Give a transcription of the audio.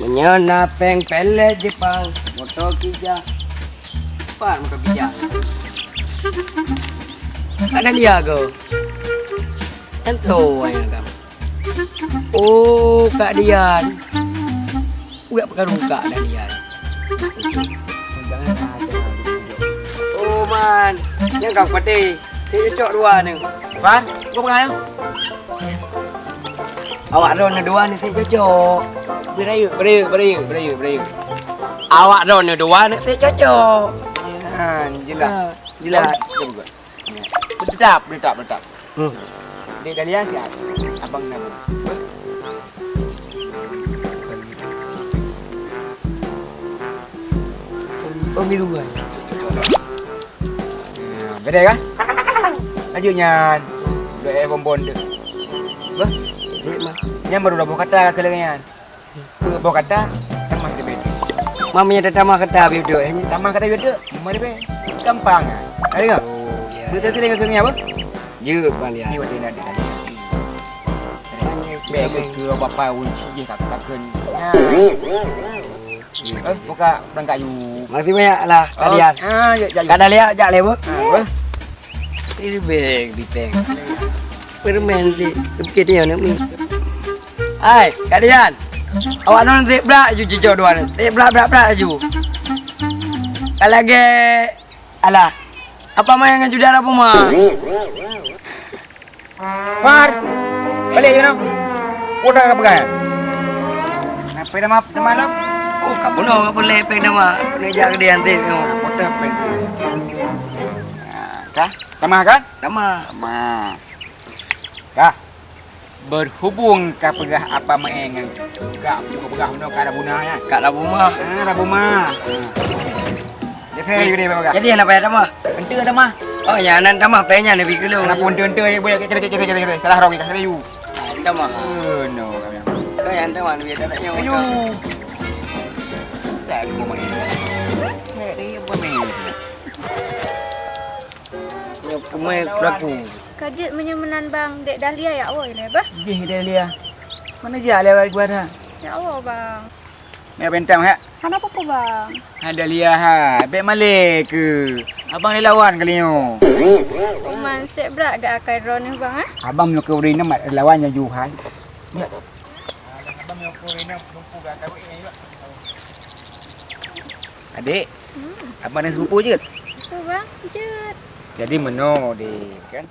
Menyona peng pelet Jepang, moto kija. Apa moto kija? Ada dia go. Ento yang kamu. Oh, Kak Dian. Uyak pekarung Kak Dian. Oh man, yang kau pati. Cocok dua ni. Fan, kau pengen? Awak ron dua ni saya cocok. Berayu. Awak ron dua ni saya cocok. Jelas. Jelas. Tetap. Hmm. Dia Dahlia siap. Abang nama. Oh biru kan. Beda kan? Lanjutnya. Dua bombon tu. Bah, Cik mah. yang baru dah bawa kata ke lengan. Bawa kata, tamah dia beda. Mamanya dah tamah kata biru ni. Tamah kata beda, mari be. Gampang ah. Ada enggak? Betul dengan kengnya apa? Je bang dia. Ni wadi nak dia. Bega ke bapa unci je kakak. Buka berangkat you. Masih banyak lah kalian. Ya. Kak Dahlia ajak lebar. Apa? Ini beg di peng. Permen di bukit dia ni. Hai, Kak Dian. Awak non zebra ju jujur dua ni. Zebra ju. Kalau lagi alah. Apa main dengan judara puma? Far. Balik je no. Udah ke pegang? Apa dah malam? Oh, kak puno kak boleh peng nama. Peneja ke dia nanti. Udah peng. Kah? Tamah kan? Nama. Tamah. Kah? Berhubung ka pegah apa maengan. Kak pegah no ka rabuna ya. Kak dah puma. Rabuma. Jadi you ni bapak. Jadi nak payah nama. Ente ada mah. Oh, ya nan nama payahnya lebih kelu. Anak pun ente je boleh kita. Salah rogi ka you. Nama. No kami. Kau yang nama ni biar tak nyawa. Ayo. Tak mau main. Ni apa main? Ini pemain pelaku. Kajet menyemenan bang Dek Dahlia ya Allah ni bah. Jih Dahlia. Mana je lewat gua dah. Ya Allah bang. Ni bentang ha. Kenapa kau bang? Dahlia ha. Baik malik ke? Abang ni lawan kali ni. Uman sek berat gak akai ron ni bang ah. Abang nak ke Urina mat lawannya Juhan. Ya. Abang nak ke Urina lumpuh gak kau ini juga. Adik. Abang nak sepupu je. Tu bang, jet. Jadi meno dik kan.